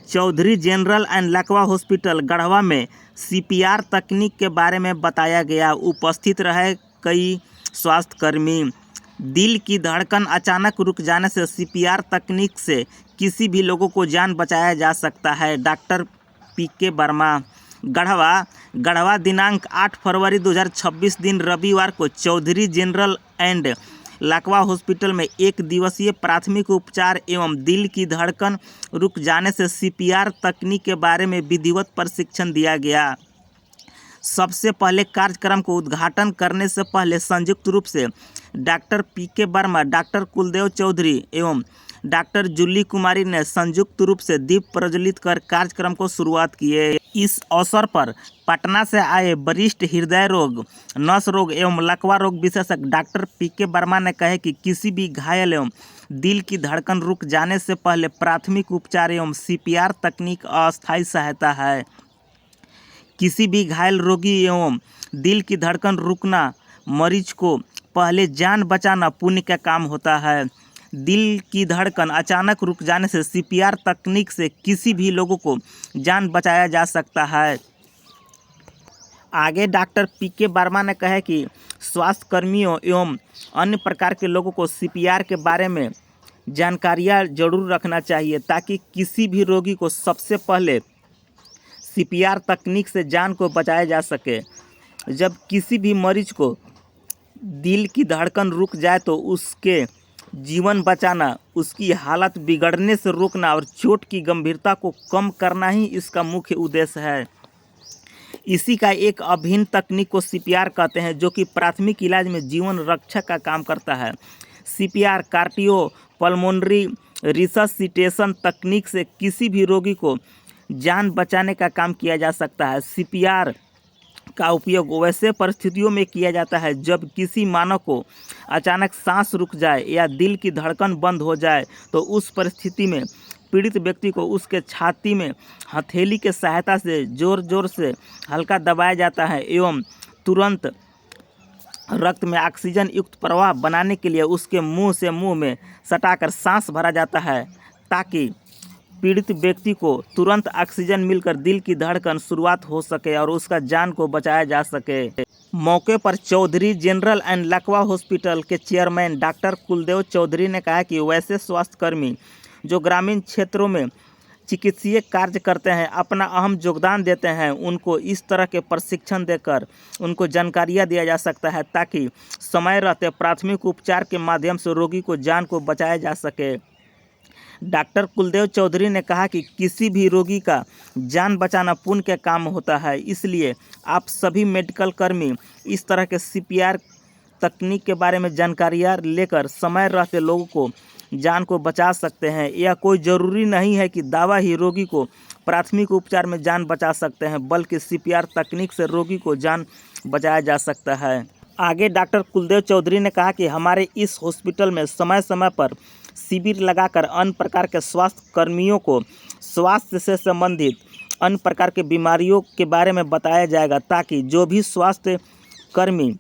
Chaudhary general and लकवा hospital Garhwa में CPR तकनीक के बारे में बताया गया। उपस्थित रहे कई स्वास्थ्यकर्मी। दिल की धड़कन अचानक रुक जाने से सीपीआर तकनीक से किसी भी लोगों को जान बचाया जा सकता है। डॉक्टर पीके वर्मा। गढ़वा दिनांक 8 फरवरी 2026 दिन रविवार को चौधरी जनरल एंड लकवा हॉस्पिटल में एक दिवसीय प्राथमिक उपचार एवं दिल की धड़कन रुक जाने से सीपीआर तकनीक के बारे में विधिवत प्रशिक्षण दिया गया। सबसे पहले कार्यक्रम को उद्घाटन करने से पहले संयुक्त रूप से डॉक्टर पीके वर्मा, डॉक्टर कुलदेव चौधरी एवं डॉक्टर जूली कुमारी ने संयुक्त रूप से दीप प्रज्वलित कर कार्यक्रम को शुरुआत किए। इस अवसर पर पटना से आए वरिष्ठ हृदय रोग, नस रोग एवं लकवा रोग विशेषज्ञ डॉक्टर पीके वर्मा ने कहा कि किसी भी घायल एवं दिल की धड़कन रुक जाने से पहले प्राथमिक उपचार एवं सीपीआर तकनीक अस्थायी सहायता है। किसी भी घायल रोगी एवं दिल की धड़कन रुकना मरीज को पहले जान बचाना पुण्य का काम होता है। दिल की धड़कन अचानक रुक जाने से सीपीआर तकनीक से किसी भी लोगों को जान बचाया जा सकता है। आगे डॉक्टर पीके वर्मा ने कहा कि स्वास्थ्य कर्मियों एवं अन्य प्रकार के लोगों को सीपीआर के बारे में जानकारियाँ जरूर रखना चाहिए ताकि किसी भी रोगी को सबसे पहले सीपीआर तकनीक से जान को बचाया जा सके। जब किसी भी मरीज को दिल की धड़कन रुक जाए तो उसके जीवन बचाना, उसकी हालत बिगड़ने से रोकना और चोट की गंभीरता को कम करना ही इसका मुख्य उद्देश्य है। इसी का एक अभिन्न तकनीक को सीपीआर कहते हैं जो कि प्राथमिक इलाज में जीवन रक्षा का काम करता है। सीपीआर कार्डियो पल्मोनरी रिससिटेशन तकनीक से किसी भी रोगी को जान बचाने का काम किया जा सकता है। सीपीआर का उपयोग वैसे परिस्थितियों में किया जाता है जब किसी मानव को अचानक सांस रुक जाए या दिल की धड़कन बंद हो जाए, तो उस परिस्थिति में पीड़ित व्यक्ति को उसके छाती में हथेली के सहायता से जोर से हल्का दबाया जाता है एवं तुरंत रक्त में ऑक्सीजन युक्त प्रवाह बनाने के लिए उसके मुंह से मुंह में सटाकर सांस भरा जाता है ताकि पीड़ित व्यक्ति को तुरंत ऑक्सीजन मिलकर दिल की धड़कन शुरुआत हो सके और उसका जान को बचाया जा सके। मौके पर चौधरी जनरल एंड लकवा हॉस्पिटल के चेयरमैन डॉक्टर कुलदेव चौधरी ने कहा कि वैसे स्वास्थ्यकर्मी जो ग्रामीण क्षेत्रों में चिकित्सीय कार्य करते हैं, अपना अहम योगदान देते हैं, उनको इस तरह के प्रशिक्षण देकर उनको जानकारियाँ दिया जा सकता है ताकि समय रहते प्राथमिक उपचार के माध्यम से रोगी को जान को बचाया जा सके। डॉक्टर कुलदेव चौधरी ने कहा कि किसी भी रोगी का जान बचाना पुण्य का काम होता है, इसलिए आप सभी मेडिकल कर्मी इस तरह के सीपीआर तकनीक के बारे में जानकारियाँ लेकर समय रहते लोगों को जान को बचा सकते हैं। यह कोई ज़रूरी नहीं है कि दवा ही रोगी को प्राथमिक उपचार में जान बचा सकते हैं, बल्कि सीपीआर तकनीक से रोगी को जान बचाया जा सकता है। आगे डॉक्टर कुलदेव चौधरी ने कहा कि हमारे इस हॉस्पिटल में समय समय पर शिविर लगाकर अन्य प्रकार के स्वास्थ्य कर्मियों को स्वास्थ्य से संबंधित अन्य प्रकार के बीमारियों के बारे में बताया जाएगा ताकि जो भी स्वास्थ्य कर्मी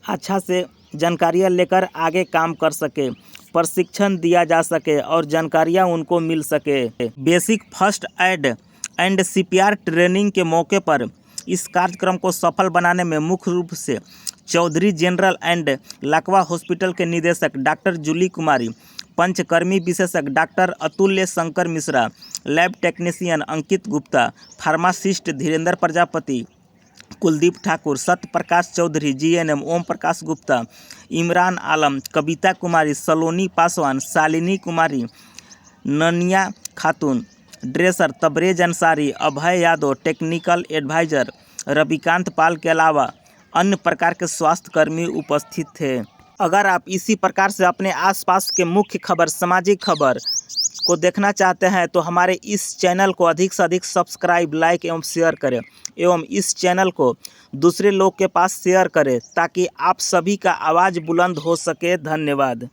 अच्छा से जानकारियाँ लेकर आगे काम कर सके, प्रशिक्षण दिया जा सके और जानकारियाँ उनको मिल सके। Basic first aid and CPR training के मौके पर इस कार्यक्रम को सफल बनाने में मुख्य रूप से चौधरी जनरल एंड लकवा हॉस्पिटल के निदेशक डॉक्टर जूली कुमारी, पंचकर्मी विशेषज्ञ डॉक्टर अतुल्य शंकर मिश्रा, लैब टेक्नीशियन अंकित गुप्ता, फार्मासिस्ट धीरेन्द्र प्रजापति, कुलदीप ठाकुर, सत्य प्रकाश चौधरी, जीएनएम ओम प्रकाश गुप्ता, इमरान आलम, कविता कुमारी, सलोनी पासवान, शालिनी कुमारी, ननिया खातून, ड्रेसर तबरेज अंसारी, अभय यादव, टेक्निकल एडवाइजर रविकांत पाल के अलावा अन्य प्रकार के स्वास्थ्यकर्मी उपस्थित थे। अगर आप इसी प्रकार से अपने आसपास के मुख्य खबर, सामाजिक खबर को देखना चाहते हैं तो हमारे इस चैनल को अधिक से अधिक सब्सक्राइब, लाइक एवं शेयर करें एवं इस चैनल को दूसरे लोग के पास शेयर करें ताकि आप सभी का आवाज़ बुलंद हो सके। धन्यवाद।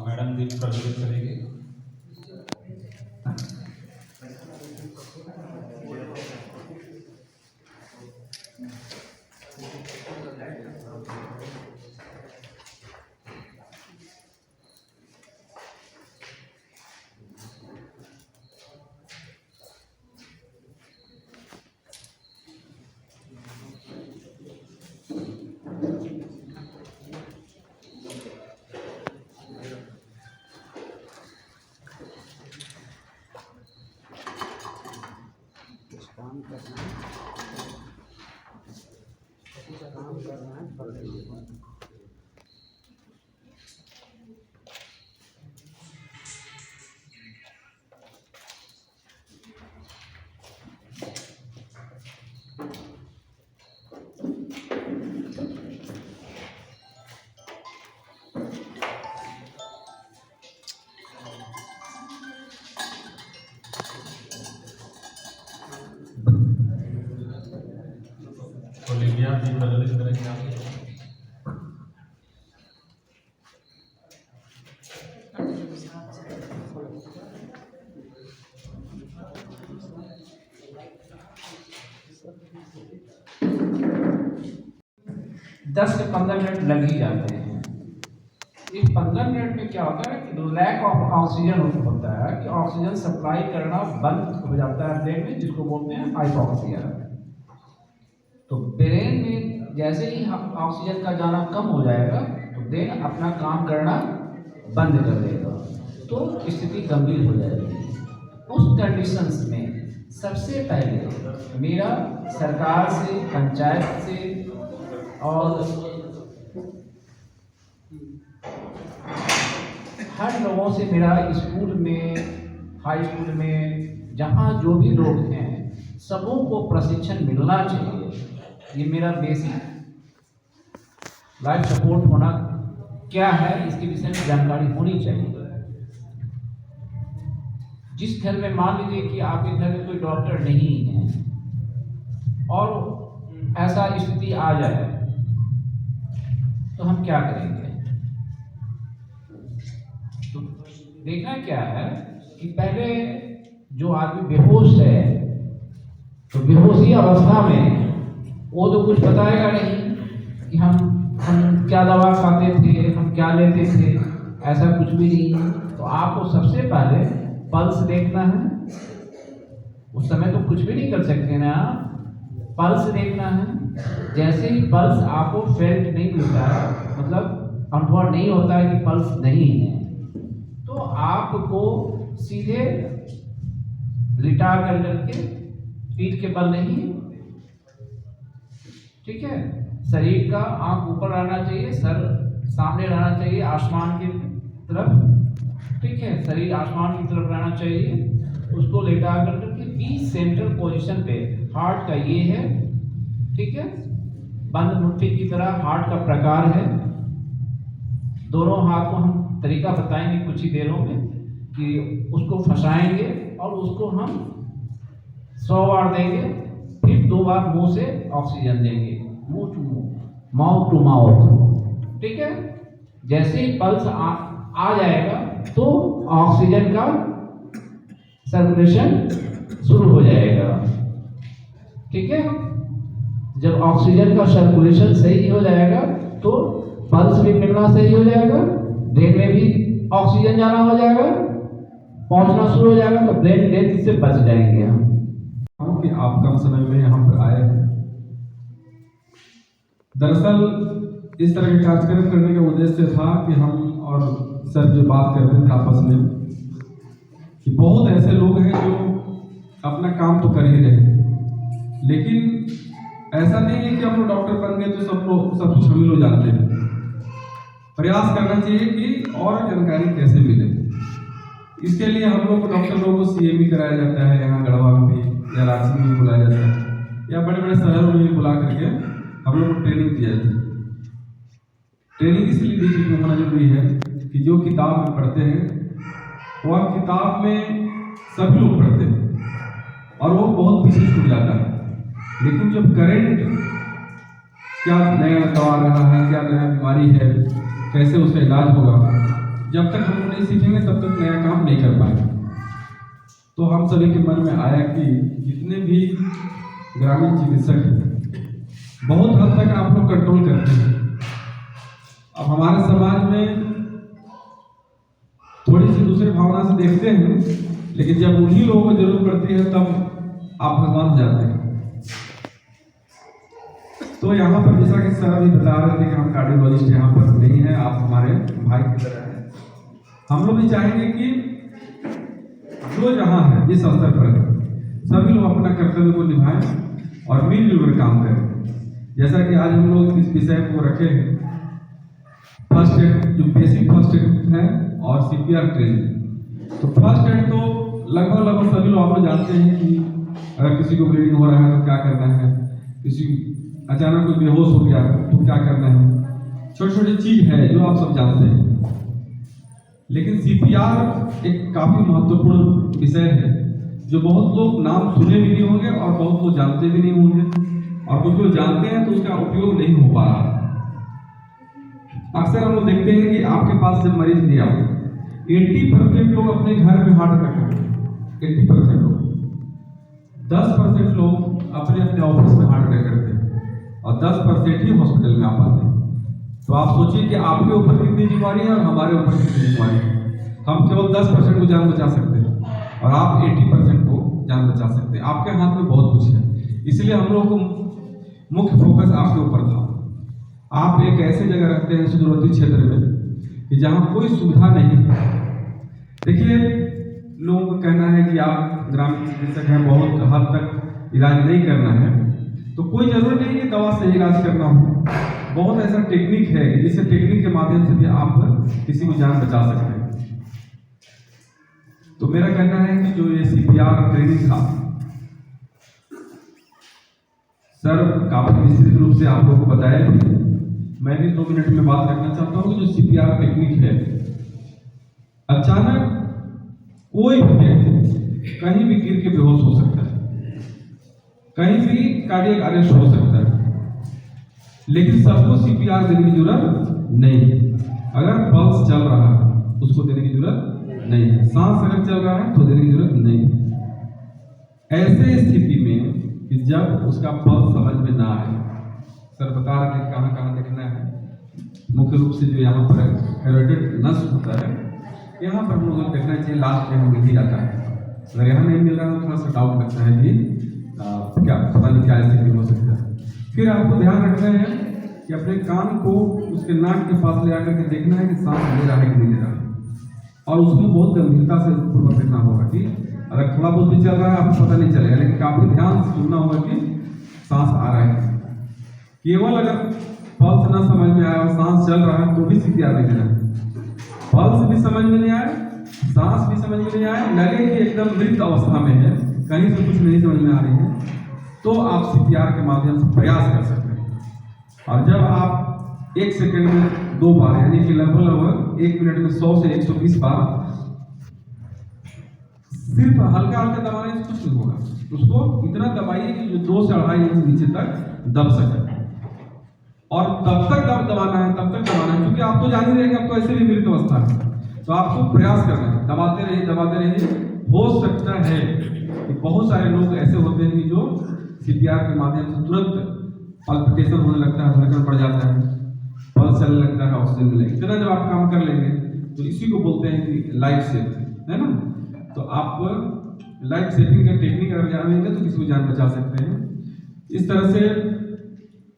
मैडम दीप प्रज्वलित करेंगे। काम करना है। ओलिविया दीप प्रज्वलित करेंगे आप। 10 से 15 मिनट लग ही जाते हैं। इस 15 मिनट में क्या होता है कि लैक ऑफ ऑक्सीजन होता है कि ऑक्सीजन सप्लाई करना बंद हो जाता है ब्रेन में, जिसको बोलते हैं हाइपोक्सिया। तो ब्रेन में जैसे ही ऑक्सीजन का जाना कम हो जाएगा तो ब्रेन अपना काम करना बंद कर देगा, तो स्थिति गंभीर हो जाएगी। उस कंडीशंस में सबसे पहले मेरा सरकार से, पंचायत से और हर लोगों से, मेरा स्कूल में, हाई स्कूल में, जहाँ जो भी लोग हैं सबों को प्रशिक्षण मिलना चाहिए। ये मेरा बेसिक लाइफ सपोर्ट होना क्या है इसके विषय में जानकारी होनी चाहिए। जिस घर में मान लीजिए कि आपके घर में कोई डॉक्टर नहीं है और ऐसा स्थिति आ जाए तो हम क्या करेंगे? तो देखना क्या है कि पहले जो आदमी बेहोश है तो बेहोशी अवस्था में वो तो कुछ बताएगा नहीं कि हम क्या दवा खाते थे, हम क्या लेते थे, ऐसा कुछ भी नहीं है। तो आपको सबसे पहले पल्स देखना है। उस समय तो कुछ भी नहीं कर सकते ना, पल्स देखना है। जैसे ही पल्स आपको फेल्ट नहीं मिलता है, मतलब अनुभव नहीं होता है कि पल्स नहीं है, तो आपको सीधे लिटा कर करके पीठ के बल नहीं, ठीक है, शरीर का आंख ऊपर रहना चाहिए, सर सामने रहना चाहिए आसमान की तरफ, ठीक है, शरीर आसमान की तरफ रहना चाहिए। उसको लेटा कर के बी सेंट्रल पोजीशन पे हार्ट का ये है, ठीक है, बंद मुट्ठी की तरह हार्ट का प्रकार है। दोनों हाथ को हम तरीका बताएंगे कुछ ही देरों में कि उसको फंसाएंगे और उसको हम 100 बार देंगे, फिर 2 बार मुंह से ऑक्सीजन देंगे, मुंह टू मुंह, माउथ टू माउथ, ठीक है। जैसे ही पल्स आ जाएगा तो ऑक्सीजन का सर्कुलेशन शुरू हो जाएगा, ठीक है। जब ऑक्सीजन का सर्कुलेशन सही हो जाएगा तो पल्स भी मिलना सही हो जाएगा, ब्रेन में भी ऑक्सीजन जाना हो जाएगा, पहुंचना शुरू हो जाएगा, तो ब्रेन डेथ से बच जाएंगे हम। कि आप कम समय में यहाँ पर आए हैं। दरअसल इस तरह के कार्यक्रम करने का उद्देश्य था कि हम और सर जो बात कर रहे थे आपस में कि बहुत ऐसे लोग हैं जो अपना काम तो कर ही रहे, लेकिन ऐसा नहीं है कि हम लोग डॉक्टर बन गए तो सब कुछ हम लोग जानते हैं। प्रयास करना चाहिए कि और जानकारी कैसे मिले। इसके लिए हम लोग को डॉक्टर लोगों को CME कराया जाता है, यहाँ गढ़वा में भी या रांची में भी बुलाया जाता है या बड़े बड़े शहरों में भी बुला करके हम लोग को ट्रेनिंग दी जाती है। ट्रेनिंग इसलिए दी जाती होना जरूरी है कि जो किताब में पढ़ते हैं वह किताब में सभी लोग पढ़ते हैं और वो बहुत पीछे छूट जाता है, लेकिन जब करंट क्या नया दवा आ रहा है, क्या नया बीमारी है, कैसे उसका इलाज होगा, जब तक हम नहीं सीखेंगे तब तक नया काम नहीं कर पाएंगे। तो हम सभी के मन में आया कि जितने भी ग्रामीण चिकित्सक हैं बहुत हद तक आप लोग कंट्रोल करते हैं। अब हमारे समाज में थोड़ी सी दूसरी भावना से देखते हैं, लेकिन जब उन्हीं लोगों को जरूरत पड़ती है तब आप भगवान जाते हैं। तो यहाँ पर जैसा कि सर अभी बता रहे थे कि हम कार्डियोलॉजिस्ट यहाँ पर नहीं है, आप हमारे भाई की तरह हैं। हम लोग भी चाहेंगे कि जो जहाँ है जिस स्तर पर है सभी लोग अपना कर्तव्य को निभाएं और मिलजुल कर काम करें। जैसा कि आज हम लोग इस विषय को रखे हैं, फर्स्ट एड, जो बेसिक फर्स्ट एड है और CPR ट्रेनिंग। तो फर्स्ट एड तो लगभग सभी लोग आप लोग जानते हैं कि अगर किसी को ब्लीडिंग हो रहा है तो क्या करना है, किसी अचानक कोई बेहोश हो गया तो क्या करना है, छोटी छोटी चीज है जो आप सब जानते हैं। लेकिन CPR एक काफी महत्वपूर्ण विषय है जो बहुत लोग नाम सुने भी नहीं होंगे और बहुत लोग जानते भी नहीं होंगे, और कुछ लोग जानते हैं तो उसका उपयोग नहीं हो पा रहा। अक्सर हम लोग देखते हैं कि आपके पास जब मरीज नहीं आओ 80% लोग अपने घर में हार्ट अटैक करते हैं, 80% लोग, 10% लोग अपने अपने ऑफिस में हार्ट अटैक करते हैं और 10% ही हॉस्पिटल में आ पाते हैं। तो आप सोचिए कि आपके ऊपर कितनी बीमारी है और हमारे ऊपर कितनी बीमारी है। हम केवल 10% को जान बचा सकते हैं और आप 80% को जान बचा सकते हैं। आपके हाथ में बहुत कुछ है, इसलिए हम लोग को मुख्य फोकस आपके ऊपर था। आप एक ऐसे जगह रखते हैं सुदूरवर्ती क्षेत्र में कि जहाँ कोई सुविधा नहीं है। देखिए, लोगों का कहना है कि आप ग्रामीण चिकित्सक हैं, बहुत हद तक इलाज नहीं करना है, तो कोई जरूरी नहीं कि दवा से इलाज करना हो। बहुत ऐसा टेक्निक है कि जिससे टेक्निक के माध्यम से भी आप किसी को जान बचा सकते हैं। तो मेरा कहना है कि जो ये CPR ट्रेनिंग था, सर काफी विस्तृत रूप से आप लोगों को बताया भी। मैं भी 2 मिनट में बात करना चाहता हूँ। जो CPR टेक्निक है, अचानक कोई भी व्यक्ति कहीं भी गिर के बेहोश हो सकता है, कहीं भी कार्डियक अरेस्ट हो सकता है, लेकिन सबको CPR देने की जरूरत नहीं है। अगर पल्स चल रहा है उसको देने की जरूरत नहीं है, सांस अगर चल रहा है तो देने की जरूरत नहीं है। ऐसे स्थिति में कि जब उसका पल्स समझ में ना आए, सर बता रहे थे कहाँ कहाँ देखना है, मुख्य रूप से जो यहाँ पर कैरोटिड नस होता है यहाँ पर हम लोगों को देखना चाहिए, लास्ट में हम मिल ही जाता है। अगर यहाँ नहीं मिल रहा तो थोड़ा सा डाउट लगता है कि क्या पता नहीं क्या स्थिति हो सकता है। फिर आपको ध्यान रखना है कि अपने कान को उसके नाक के पास ले आकर के देखना है कि सांस ले रहा है कि नहीं ले रहा है, और उसको बहुत गंभीरता से पूर्वक देखना होगा कि अगर थोड़ा बहुत भी चल रहा है आपको पता नहीं चलेगा, लेकिन काफी ध्यान से सुनना होगा कि सांस आ रहा है। केवल अगर पल्स ना समझ में आया और सांस चल रहा है तो भी CPR नहीं देना है। पल्स भी समझ में नहीं आया, सांस भी समझ में नहीं आया, लगे कि एकदम मृत अवस्था में है, कहीं से कुछ नहीं समझ में आ रही है, तो आप CPR के माध्यम से प्रयास कर सकते हैं। और जब आप 1 सेकंड में 2 बार, यानी कि लगभग 1 मिनट में 100 से 120 बार सिर्फ हल्का हल्का दबाने से कुछ नहीं होगा, उसको इतना दबाइए कि जो 2 से 2.5 इंच नीचे तक दब सके, और तब तक दबाना है, तब तक दबाना है, क्योंकि आप तो जान ही रहे कि आप तो ऐसे भी मृत अवस्था है। तो आपको प्रयास करना है, दबाते रहिए। हो सकता है कि बहुत सारे लोग ऐसे होते हैं कि जो CPR के माध्यम से तुरंत पल्पिटेशन होने लगता है, धड़कन बढ़ जाता है, पल्स चलने लगता है, ऑक्सीजन मिलेगा। इतना जब आप काम कर लेंगे तो इसी को बोलते हैं कि लाइफ सेविंग, है ना। तो आप लाइफ सेविंग का टेक्निक अगर जानेंगे तो किसी को जान बचा सकते हैं। इस तरह से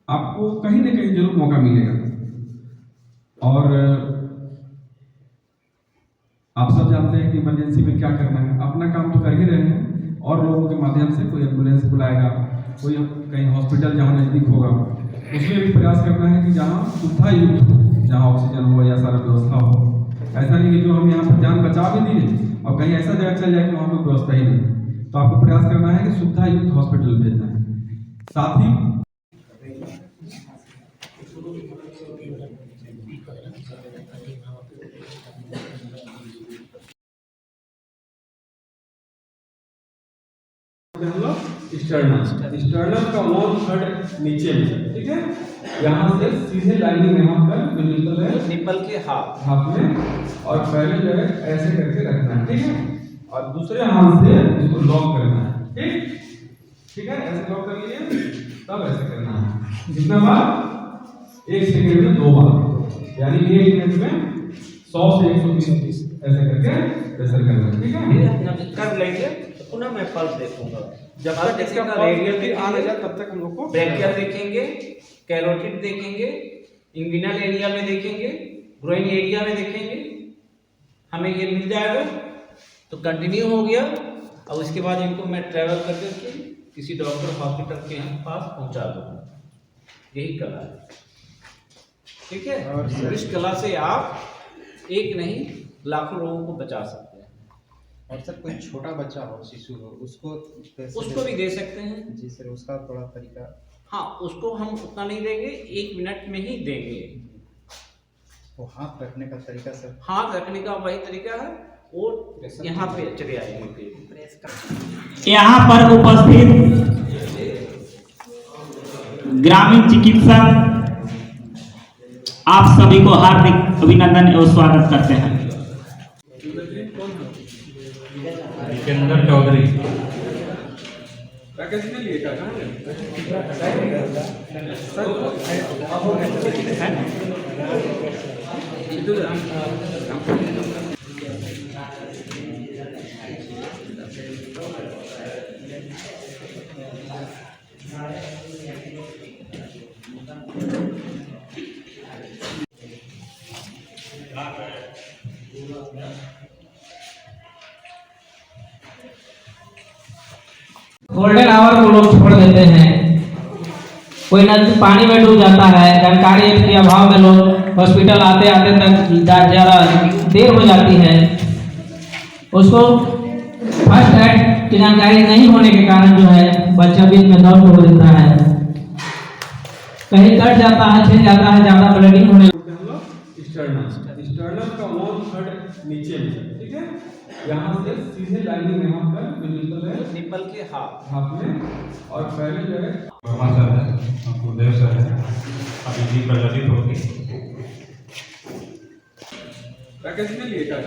आपको कहीं ना कहीं जरूर मौका मिलेगा। और आप सब जानते हैं कि इमरजेंसी में क्या करना है, अपना काम तो कर ही रहे हैं, और लोगों के माध्यम से कोई एम्बुलेंस बुलाएगा, कोई कहीं हॉस्पिटल जहाँ नज़दीक होगा उसमें भी प्रयास करना है कि जहाँ सुविधा युक्त हो, जहाँ ऑक्सीजन हो या सारा व्यवस्था हो। ऐसा नहीं कि जो हम यहाँ पर जान बचा भी दिए और कहीं ऐसा जगह चल जाए कि वहाँ कोई व्यवस्था ही नहीं, तो आपको प्रयास करना है कि सुविधा युक्त हॉस्पिटल भेजना है। साथ ही स्टर्नम का 1/3 नीचे में, ठीक है, यहाँ से सीधे लाइनिंग यहाँ पर जो निपल है, निपल के हाथ में, और पहले जो है ऐसे करके रखना है, ठीक है, और दूसरे हाथ से इसको लॉक करना है, ठीक है, ऐसे लॉक कर लिए, तब ऐसे करना है। कितना बार? 1 सेकंड में 2 बार, यानी 1 मिनट में 100 से 120 ऐसे करके प्रेशर करना है, ठीक है। कर लेंगे तो पुनः मैं पल्स देखूंगा। जब तक इसका रेडियल भी आ जाए तब तक हम लोग को ब्रैकियल देखेंगे, कैरोटिड देखेंगे, इंग्विनल एरिया में देखेंगे, ग्रोइन एरिया में देखेंगे, हमें ये मिल जाएगा तो कंटिन्यू हो गया। और उसके बाद इनको मैं ट्रैवल करके किसी डॉक्टर हॉस्पिटल के यहाँ पास पहुंचा दूंगा। यही कला है, ठीक है। और इस कला से आप एक नहीं लाखों लोगों को बचा सकते हैं। और सर कोई छोटा बच्चा हो, शिशु हो, उसको भी दे सकते हैं जी सर, उसका थोड़ा तरीका। हाँ, उसको हम उतना नहीं देंगे, 1 मिनट में ही देंगे। वो हाथ रखने का तरीका सर, हाथ रखने का वही तरीका है, वो यहाँ पे चले आएंगे। यहाँ पर उपस्थित ग्रामीण चिकित्सक आप सभी को हार्दिक अभिनंदन एवं स्वागत करते हैं। जितेंद्र चौधरी। पैकेज में लिए क्या गोल्डन आवर को लोग छोड़ देते हैं, कोई नदी पानी में डूब जाता है, जानकारी के अभाव में लोग हॉस्पिटल आते आते तक ज़्यादा देर हो जाती है। उसको फर्स्ट एड की जानकारी नहीं होने के कारण जो है बच्चा बीच में दर्द हो देता है, कहीं कट जाता है, छिल जाता है, ज़्यादा ब्लीडिंग होने स्टर्नम का 1/3 नीचे में, ठीक है, यहाँ से सीधे लाइनिंग यहाँ पर जो निपल है, निपल के हाथ में, और पहले जो है सर है, गुरुदेव सर है, अभी जी प्रज्वलित होगी। पैकेज में लिए क्या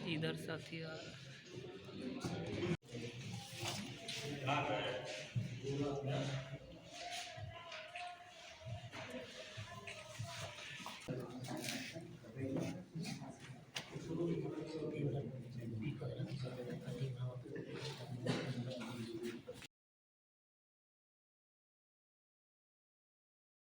इधर साथी आ रहा है।